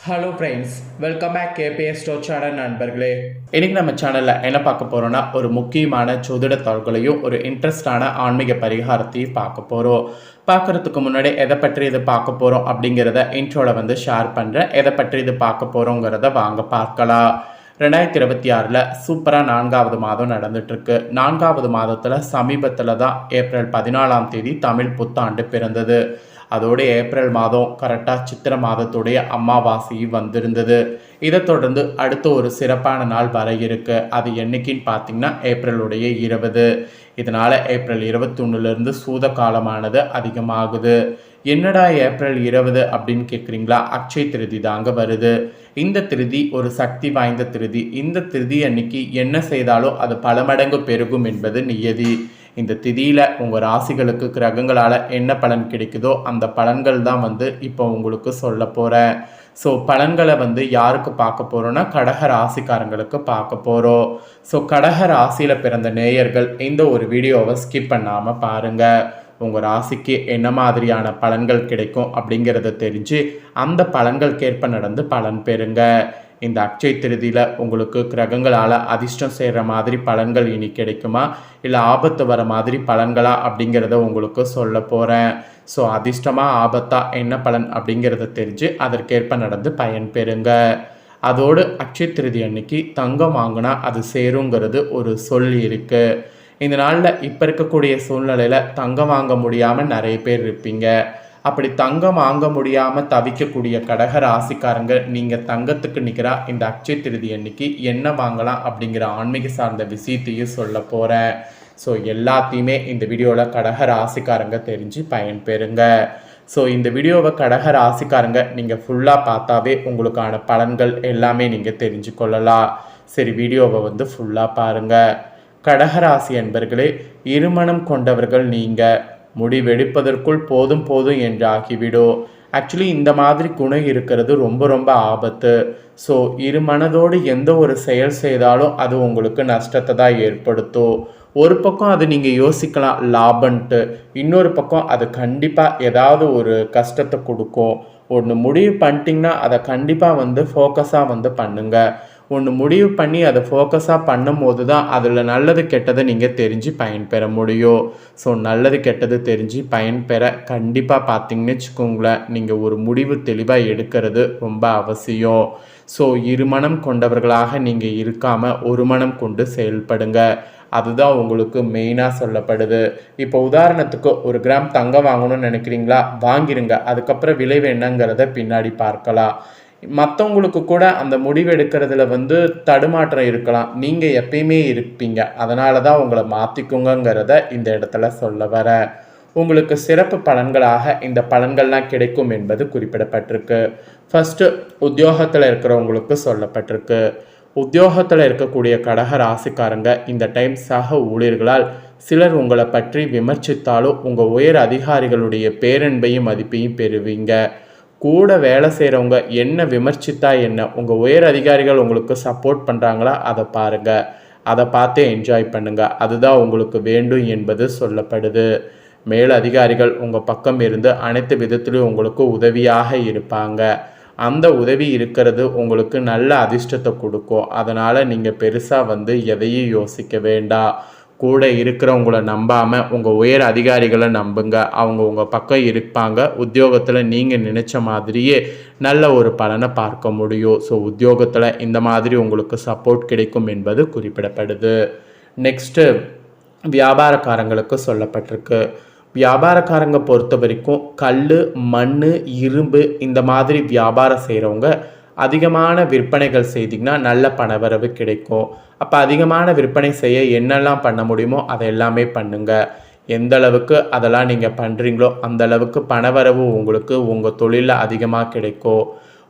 Hello friends, welcome back KPS store channel நண்பர்களே. இன்றைக்கி நம்ம சேனலில் என்ன பார்க்க போகிறோன்னா, ஒரு முக்கியமான ஜோதிட தாள்களையும் ஒரு இன்ட்ரெஸ்டான ஆன்மீக பரிகாரத்தையும் பார்க்க போகிறோம். பார்க்குறதுக்கு முன்னாடி எதை பற்றி இது பார்க்க போகிறோம் அப்படிங்கிறத இன்ட்ரோவில் ஷேர் பண்ணுறேன். எதை பற்றி இது பார்க்க போகிறோங்கிறத வாங்க பார்க்கலாம். 2026 சூப்பராக 4வது மாதம் நடந்துட்டுருக்கு. 4வது மாதத்தில் சமீபத்தில் தான் ஏப்ரல் 14ஆம் தேதி தமிழ் புத்தாண்டு பிறந்தது. அதோடு ஏப்ரல் மாதம் கரெக்டாக சித்திரை மாதத்துடைய அமாவாசையும் வந்திருந்தது. இதை தொடர்ந்து அடுத்த ஒரு சிறப்பான நாள் வர இருக்கு. அது என்னைக்குன்னு பார்த்தீங்கன்னா ஏப்ரலுடைய 20. இதனால் ஏப்ரல் 21 சூத காலமானது அதிகமாகுது. என்னடா ஏப்ரல் 20 அப்படின்னு கேட்குறீங்களா? அக்ஷய திருதி தாங்க வருது. இந்த திருதி ஒரு சக்தி வாய்ந்த திருதி. இந்த திருதி அன்னைக்கு என்ன செய்தாலும் அது பல மடங்கு பெருகும் என்பது நியதி. இந்த திதியில் உங்கள் ராசிகளுக்கு கிரகங்களால் என்ன பலன் கிடைக்குதோ அந்த பலன்கள் தான் இப்போ உங்களுக்கு சொல்ல போகிறேன். ஸோ பலன்களை யாருக்கு பார்க்க போகிறோன்னா, கடக ராசிக்காரங்களுக்கு பார்க்க போகிறோம். ஸோ கடக ராசியில் பிறந்த நேயர்கள் இந்த ஒரு வீடியோவை ஸ்கிப் பண்ணாமல் பாருங்கள். உங்கள் ராசிக்கு என்ன மாதிரியான பலன்கள் கிடைக்கும் அப்படிங்கிறத தெரிஞ்சு அந்த பலன்களுக்கேற்ப நடந்து பலன் பெறுங்க. இந்த அக்ஷய திருதியில் உங்களுக்கு கிரகங்களால் அதிர்ஷ்டம் செய்கிற மாதிரி பலன்கள் இனி கிடைக்குமா, இல்லை ஆபத்து வர மாதிரி பலன்களா அப்படிங்கிறத உங்களுக்கு சொல்ல போகிறேன். ஸோ அதிர்ஷ்டமாக ஆபத்தாக என்ன பலன் அப்படிங்கிறத தெரிஞ்சு அதற்கேற்ப நடந்து பயன் பெறுங்க. அதோடு அக்ஷய திருதி அன்னைக்கு தங்கம் வாங்கினா அது சேருங்கிறது ஒரு சொல் இருக்குது. இந்த நாளில் இப்போ இருக்கக்கூடிய சூழ்நிலையில் தங்கம் வாங்க முடியாமல் நிறைய பேர் இருப்பீங்க. அப்படி தங்கம் வாங்க முடியாமல் தவிக்கக்கூடிய கடக ராசிக்காரங்க, நீங்கள் தங்கத்துக்கு நிற்கிறால் இந்த அக்ஷய திருதி அன்னைக்கு என்ன வாங்கலாம் அப்படிங்கிற ஆன்மீக சார்ந்த விஷயத்தையும் சொல்ல போகிறேன். ஸோ எல்லாத்தையுமே இந்த வீடியோவில் கடக ராசிக்காரங்க தெரிஞ்சு பயன்பெறுங்க. ஸோ இந்த வீடியோவை கடக ராசிக்காரங்க நீங்கள் ஃபுல்லாக பார்த்தாவே உங்களுக்கான பலன்கள் எல்லாமே நீங்கள் தெரிஞ்சு கொள்ளலாம். சரி, வீடியோவை ஃபுல்லாக பாருங்கள். கடகராசி என்பர்களே, இருமனம் கொண்டவர்கள் நீங்கள். முடிவெடுப்பதற்குள் போதும் போதும் என்று ஆகிவிடும். ஆக்சுவலி இந்த மாதிரி குணம் இருக்கிறது ரொம்ப ரொம்ப ஆபத்து. ஸோ இரு மனதோடு எந்த ஒரு செயல் செய்தாலும் அது உங்களுக்கு நஷ்டத்தை தான் ஏற்படுத்தும். ஒரு பக்கம் அது நீங்கள் யோசிக்கலாம் லாபன்ட்டு, இன்னொரு பக்கம் அது கண்டிப்பாக ஏதாவது ஒரு கஷ்டத்தை கொடுக்கும். ஒன்று முடிவு பண்ணிட்டீங்கன்னா அதை கண்டிப்பாக ஃபோக்கஸாக பண்ணுங்கள். ஒன்று முடிவு பண்ணி அதை ஃபோக்கஸாக பண்ணும் போது தான் அதில் நல்லது கெட்டதை நீங்கள் தெரிஞ்சு பயன்பெற முடியும். ஸோ நல்லது கெட்டது தெரிஞ்சு பயன்பெற கண்டிப்பாக பார்த்தீங்கன்னு வச்சுக்கோங்களேன், நீங்கள் ஒரு முடிவு தெளிவாக எடுக்கிறது ரொம்ப அவசியம். ஸோ இருமனம் கொண்டவர்களாக நீங்கள் இருக்காமல் ஒரு மனம் கொண்டு செயல்படுங்க. அதுதான் உங்களுக்கு மெயினாக சொல்லப்படுது. இப்போ உதாரணத்துக்கு 1 கிராம் தங்கம் வாங்கணும்னு நினைக்கிறீங்களா? வாங்கிருங்க. அதுக்கப்புறம் விளைவு என்னங்கிறத பின்னாடி பார்க்கலாம். மற்றவங்களுக்கு கூட அந்த முடிவு எடுக்கிறதுல தடுமாற்றம் இருக்கலாம். நீங்கள் எப்பயுமே இருப்பீங்க. அதனால தான் உங்களை மாற்றிக்குங்கிறத இந்த இடத்துல சொல்ல வர. உங்களுக்கு சிறப்பு பலன்களாக இந்த பலன்கள்லாம் கிடைக்கும் என்பது குறிப்பிடப்பட்டிருக்கு. ஃபஸ்ட்டு உத்தியோகத்தில் இருக்கிறவங்களுக்கு சொல்லப்பட்டிருக்கு. உத்தியோகத்தில் இருக்கக்கூடிய கடக ராசிக்காரங்க இந்த டைம் சக ஊழியர்களால் சிலர் உங்களை பற்றி விமர்சித்தாலும் உங்கள் உயர் அதிகாரிகளுடைய பேரன்பையும் மதிப்பையும் பெறுவீங்க. கூட வேலை செய்கிறவங்க என்ன விமர்சித்தா என்ன, உங்கள் உயர் அதிகாரிகள் உங்களுக்கு சப்போர்ட் பண்ணுறாங்களா அதை பாருங்கள். அதை பார்த்தே என்ஜாய் பண்ணுங்கள். அதுதான் உங்களுக்கு வேண்டும் என்பது சொல்லப்படுது. மேல் அதிகாரிகள் உங்கள் பக்கம் இருந்து அனைத்து விதத்திலும் உங்களுக்கு உதவியாக இருப்பாங்க. அந்த உதவி இருக்கிறது உங்களுக்கு நல்ல அதிர்ஷ்டத்தை கொடுக்கும். அதனால் நீங்கள் பெருசாக எதையும் யோசிக்க வேண்டாம். கூட இருக்கிறவங்கள நம்பாமல் உங்கள் உயர் அதிகாரிகளை நம்புங்க. அவங்க உங்கள் பக்கம் இருப்பாங்க. உத்தியோகத்தில் நீங்கள் நினச்ச மாதிரியே நல்ல ஒரு பலனை பார்க்க முடியும். ஸோ உத்தியோகத்தில் இந்த மாதிரி உங்களுக்கு சப்போர்ட் கிடைக்கும் என்பது குறிப்பிடப்படுது. நெக்ஸ்ட்டு வியாபாரக்காரங்களுக்கு சொல்லப்பட்டிருக்கு. வியாபாரக்காரங்க பொறுத்த வரைக்கும் கல், மண், இரும்பு இந்த மாதிரி வியாபாரம் செய்கிறவங்க அதிகமான விற்பனைகள் செய்திங்கன்னா நல்ல பணவரவு கிடைக்கும். அப்போ அதிகமான விற்பனை செய்ய என்னெல்லாம் பண்ண முடியுமோ அதை எல்லாமே பண்ணுங்கள். எந்த அளவுக்கு அதெல்லாம் நீங்கள் பண்ணுறீங்களோ அந்த அளவுக்கு பணவரவு உங்களுக்கு உங்கள் தொழிலில் அதிகமாக கிடைக்கும்.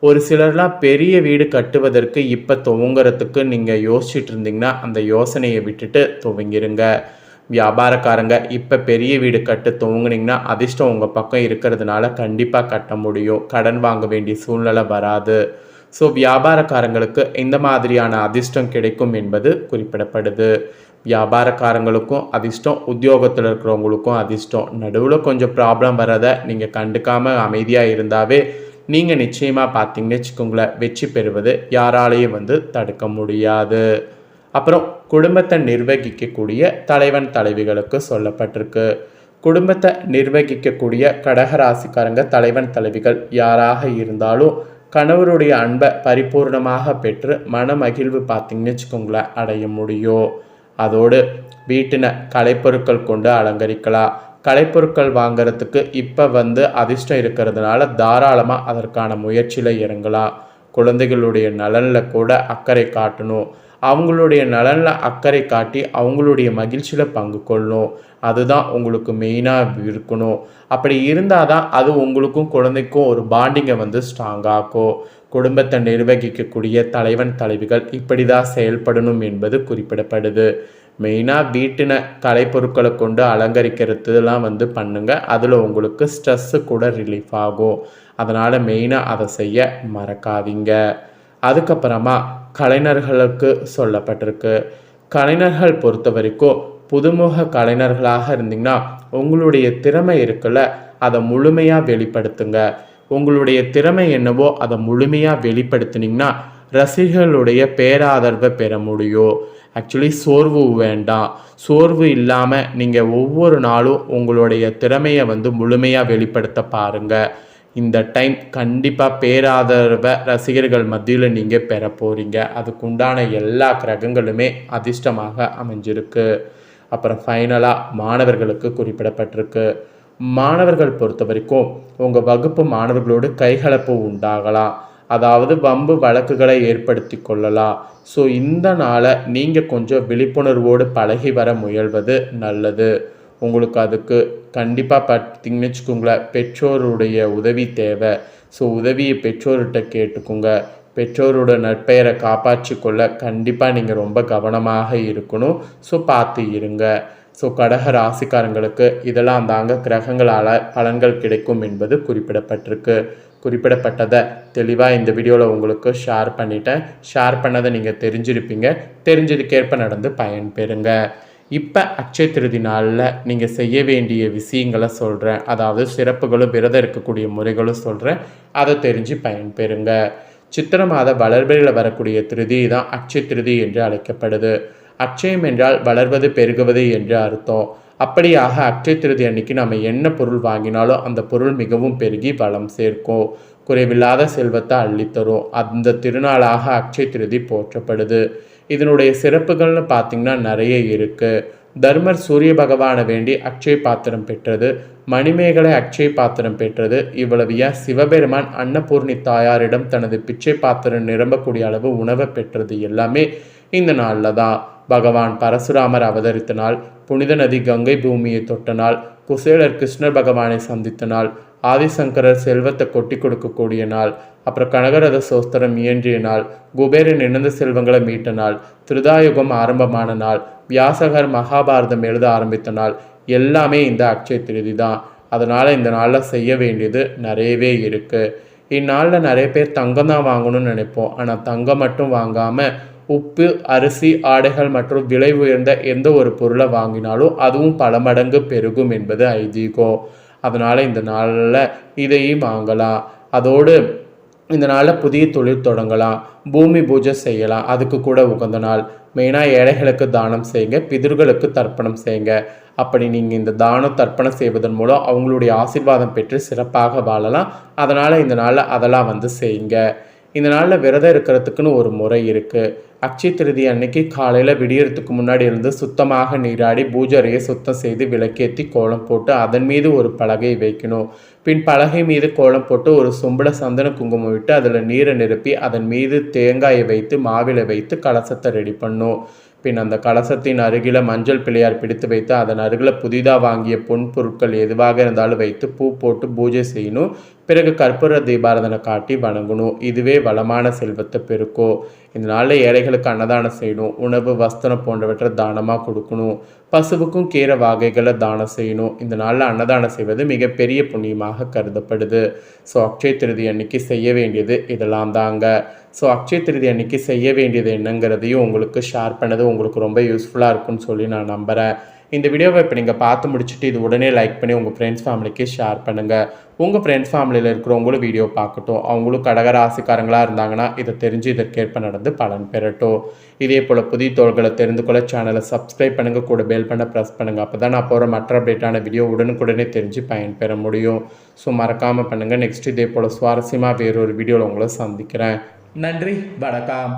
ஒரு சிலர்லாம் பெரிய வீடு கட்டுவதற்கு இப்போ துவங்குறதுக்கு நீங்கள் யோசிச்சுட்டு இருந்தீங்கன்னா அந்த யோசனையை விட்டுட்டு துவங்கிருங்க. வியாபாரக்காரங்க இப்போ பெரிய வீடு கட்ட துவங்குனீங்கன்னா அதிர்ஷ்டம் உங்கள் பக்கம் இருக்கிறதுனால கண்டிப்பாக கட்ட முடியும். கடன் வாங்க வேண்டிய சூழ்நிலை வராது. ஸோ வியாபாரக்காரங்களுக்கு இந்த மாதிரியான அதிர்ஷ்டம் கிடைக்கும் என்பது குறிப்பிடப்படுது. வியாபாரக்காரங்களுக்கும் அதிர்ஷ்டம், உத்தியோகத்தில் இருக்கிறவங்களுக்கும் அதிர்ஷ்டம். நடுவில் கொஞ்சம் ப்ராப்ளம் வரதை நீங்கள் கண்டுக்காமல் அமைதியாக இருந்தாவே நீங்கள் நிச்சயமாக பார்த்தீங்கன்னு வச்சுக்கோங்களேன், வெற்றி பெறுவது யாராலையும் வந்து தடுக்க முடியாது. அப்புறம் குடும்பத்தை நிர்வகிக்கக்கூடிய தலைவன் தலைவிகளுக்கு சொல்லப்பட்டிருக்கு. குடும்பத்தை நிர்வகிக்கக்கூடிய கடகராசிக்காரங்க தலைவன் தலைவிகள் யாராக இருந்தாலும் கணவருடைய அன்பை பரிபூர்ணமாக பெற்று மன மகிழ்வு பார்த்தீங்கன்னு வச்சுக்கோங்களேன் அடைய முடியும். அதோடு வீட்டின கலைப்பொருட்கள் கொண்டு அலங்கரிக்கலாம். கலைப்பொருட்கள் வாங்கிறதுக்கு இப்போ வந்து அதிர்ஷ்டம் இருக்கிறதுனால தாராளமாக அதற்கான முயற்சியில் இறங்கலாம். குழந்தைகளுடைய நலனில் கூட அக்கறை காட்டணும். அவங்களுடைய நலனில் அக்கறை காட்டி அவங்களுடைய மகிழ்ச்சியில் பங்கு கொள்ளணும். அதுதான் உங்களுக்கு மெயினாக இருக்கணும். அப்படி இருந்தால் தான் அது உங்களுக்கும் குழந்தைக்கும் ஒரு பாண்டிங்கை வந்து ஸ்ட்ராங்காகும். குடும்பத்தை நிர்வகிக்கக்கூடிய தலைவன் தலைவிகள் இப்படி தான் செயல்படணும் என்பது குறிப்பிடப்படுது. மெயினாக வீட்டின கலைப்பொருட்களை கொண்டு அலங்கரிக்கிறதுலாம் வந்து பண்ணுங்கள். அதில் உங்களுக்கு ஸ்ட்ரெஸ்ஸு கூட ரிலீஃப் ஆகும். அதனால் மெயினாக அதை செய்ய மறக்காதீங்க. அதுக்கப்புறமா கலைஞர்களுக்கு சொல்லப்பட்டிருக்கு. கலைஞர்கள் பொறுத்த வரைக்கும் புதுமுக கலைஞர்களாக இருந்தீங்கன்னா உங்களுடைய திறமை இருக்குல்ல, அதை முழுமையாக வெளிப்படுத்துங்க. உங்களுடைய திறமை என்னவோ அதை முழுமையாக வெளிப்படுத்தினீங்கன்னா ரசிகர்களுடைய பேராதரவை பெற முடியும். ஆக்சுவலி சோர்வு வேண்டாம். சோர்வு இல்லாமல் நீங்கள் ஒவ்வொரு நாளும் உங்களுடைய திறமையை வந்து முழுமையாக வெளிப்படுத்த பாருங்கள். இந்த டைம் கண்டிப்பாக பேராதரவை ரசிகர்கள் மத்தியில் நீங்கள் பெற போகிறீங்க. அதுக்குண்டான எல்லா கிரகங்களுமே அதிர்ஷ்டமாக அமைஞ்சிருக்கு. அப்புறம் ஃபைனலாக மாணவர்களுக்கு குறிப்பிடப்பட்டிருக்கு. மாணவர்கள் பொறுத்த வரைக்கும் உங்கள் வகுப்பு மாணவர்களோடு கைகலப்பு உண்டாகலாம். அதாவது வம்பு வழக்குகளை ஏற்படுத்தி கொள்ளலாம். ஸோ இந்த நாளை நீங்கள் கொஞ்சம் விழிப்புணர்வோடு பழகி வர முயல்வது நல்லது. உங்களுக்கு அதுக்கு கண்டிப்பாக பார்த்தீங்கன்னு வச்சுக்கோங்களேன், பெற்றோருடைய உதவி தேவை. ஸோ உதவியை பெற்றோர்கிட்ட கேட்டுக்கோங்க. பெற்றோரோட நற்பெயரை காப்பாற்றி கொள்ள கண்டிப்பாக நீங்கள் ரொம்ப கவனமாக இருக்கணும். ஸோ பார்த்து இருங்க. ஸோ கடக ராசிக்காரங்களுக்கு இதெல்லாம் தாங்க கிரகங்களால் பலன்கள் கிடைக்கும் என்பது குறிப்பிடப்பட்டிருக்கு. குறிப்பிடப்பட்டதை தெளிவாக இந்த வீடியோவில் உங்களுக்கு ஷேர் பண்ணிட்டேன். ஷேர் பண்ணதை நீங்கள் தெரிஞ்சிருப்பீங்க. தெரிஞ்சதுக்கேற்ப நடந்து பயன்பெறுங்க. இப்போ அட்சய திருதி நாளில் நீங்கள் செய்ய வேண்டிய விஷயங்களை சொல்கிறேன். அதாவது சிறப்புகளும் விரதம் இருக்கக்கூடிய முறைகளும் சொல்கிறேன். அதை தெரிஞ்சு பயன்பெறுங்க. சித்திர மாத வளர்பிறையில் வரக்கூடிய திருதி தான் அட்சய திருதி என்று அழைக்கப்படுது. அட்சயம் என்றால் வளர்வது பெருகுவது என்று அர்த்தம். அப்படியாக அட்சய திருதி அன்னைக்கு நம்ம என்ன பொருள் வாங்கினாலும் அந்த பொருள் மிகவும் பெருகி வளம் சேர்க்கும். குறைவில்லாத செல்வத்தை அள்ளித்தரும். அந்த திருநாளாக அட்சய திருதி போற்றப்படுது. இதனுடைய சிறப்புகள்னு பார்த்திங்கன்னா நிறைய இருக்குது. தர்மர் சூரிய பகவானை வேண்டி அக்ஷய பாத்திரம் பெற்றது. மணிமேகலை அக்ஷய பாத்திரம் பெற்றது. இவ்வளவு ஏன் சிவபெருமான் அன்னபூர்ணி தாயாரிடம் தனது பிச்சை பாத்திரம் நிரம்பக்கூடிய அளவு உணவை பெற்றது எல்லாமே இந்த நாளில் தான். பகவான் பரசுராமர் அவதரித்த நாள், புனித நதி கங்கை பூமியை தொட்ட நாள், குசேலர் கிருஷ்ணர் பகவானை சந்தித்த நாள், ஆதிசங்கரர் செல்வத்தை கொட்டி கொடுக்கக்கூடிய நாள், அப்புறம் கனகரத சோஸ்திரம் இயன்றிய நாள், குபேரன் இணைந்த செல்வங்களை மீட்ட நாள், திருதாயுகம் ஆரம்பமான நாள், வியாசகர் மகாபாரதம் எழுத ஆரம்பித்த நாள், எல்லாமே இந்த அட்சய திருதி தான். அதனால் இந்த நாளில் செய்ய வேண்டியது நிறையவே இருக்குது. இந்நாளில் நிறைய பேர் தங்கம் தான் வாங்கணும்னு நினைப்போம். ஆனால் தங்கம் மட்டும் வாங்காமல் உப்பு, அரிசி, ஆடைகள் மற்றும் விலை உயர்ந்த எந்த ஒரு பொருளை வாங்கினாலும் அதுவும் பல மடங்கு பெருகும் என்பது ஐதீகம். அதனால் இந்த நாளில் இதையும் வாங்கலாம். அதோடு இந்த நாளில் புதிய தொழில் தொடங்கலாம். பூமி பூஜை செய்யலாம். அதுக்கு கூட உகந்த நாள். மெயினாக ஏழைகளுக்கு தானம் செய்யுங்க. பிதர்களுக்கு தர்ப்பணம் செய்யுங்க. அப்படி நீங்கள் இந்த தானம் தர்ப்பணம் செய்வதன் மூலம் அவங்களுடைய ஆசீர்வாதம் பெற்று சிறப்பாக வாழலாம். அதனால் இந்த நாளில் அதெல்லாம் வந்து செய்யுங்க. இந்த நாளில் விரதம் இருக்கிறதுக்குன்னு ஒரு முறை இருக்குது. அட்சய திருதி அன்னைக்கு காலையில் விடியறதுக்கு முன்னாடி இருந்து சுத்தமாக நீராடி பூஜை அறையை சுத்தம் செய்து விளக்கேற்றி கோலம் போட்டு அதன் மீது ஒரு பலகை வைக்கணும். பின் பலகை மீது கோலம் போட்டு ஒரு சொம்பில் சந்தன குங்குமம் விட்டு அதில் நீரை நிரப்பி அதன் மீது தேங்காயை வைத்து மாவிலை வைத்து கலசத்தை ரெடி பண்ணும். பின் அந்த கலசத்தின் அருகில் மஞ்சள் பிள்ளையார் பிடித்து வைத்து அதன் அருகில் புதிதாக வாங்கிய பொன் பொருட்கள் எதுவாக இருந்தாலும் வைத்து பூ போட்டு பூஜை செய்யணும். பிறகு கற்பூர தீபாராதனை காட்டி வணங்கணும். இதுவே வளமான செல்வத்தை பெருக்கும். இந்த நாளில் ஏழைகளுக்கு அன்னதானம் செய்யணும். உணவு, வஸ்திரம் போன்றவற்றை தானமாக கொடுக்கணும். பசுவுக்கும் கீரை வகைகளை தானம் செய்யணும். இந்த நாளில் அன்னதானம் செய்வது மிகப்பெரிய புண்ணியமாக கருதப்படுது. ஸோ அட்சய திருதி அன்னைக்கு செய்ய வேண்டியது இதெல்லாம் தாங்க. ஸோ அட்சய திருதி அன்னைக்கு செய்ய வேண்டியது என்னங்கிறதையும் உங்களுக்கு ஷேர் பண்ணது உங்களுக்கு ரொம்ப யூஸ்ஃபுல்லாக இருக்குன்னு சொல்லி நான் நம்புகிறேன். இந்த வீடியோவை இப்போ நீங்கள் பார்த்து முடிச்சுட்டு இது உடனே லைக் பண்ணி உங்கள் ஃப்ரெண்ட்ஸ் ஃபேமிலிக்கு ஷேர் பண்ணுங்கள். உங்கள் ஃப்ரெண்ட்ஸ் ஃபேமிலியில் இருக்கிறவங்களும் வீடியோ பார்க்கட்டும். அவங்களும் கடகராசிக்காரங்களாக இருந்தாங்கன்னா இதை தெரிஞ்சு இதற்கேற்ப நடந்து பலன் பெறட்டும். இதே போல் புதிய தோள்களை தெரிந்து கொள்ள சேனலை சப்ஸ்கிரைப் பண்ணுங்கள், கூட பெல் பண்ண ப்ரெஸ் பண்ணுங்கள். அப்போ தான் நான் போகிற மற்ற அப்டேட்டான வீடியோ உடனுக்குடனே தெரிஞ்சு பயன்பெற முடியும். ஸோ மறக்காமல் பண்ணுங்கள். நெக்ஸ்ட் இதே போல் சுவாரஸ்யமாக வேறொரு வீடியோவில் உங்களை சந்திக்கிறேன். நன்றி, வணக்கம்.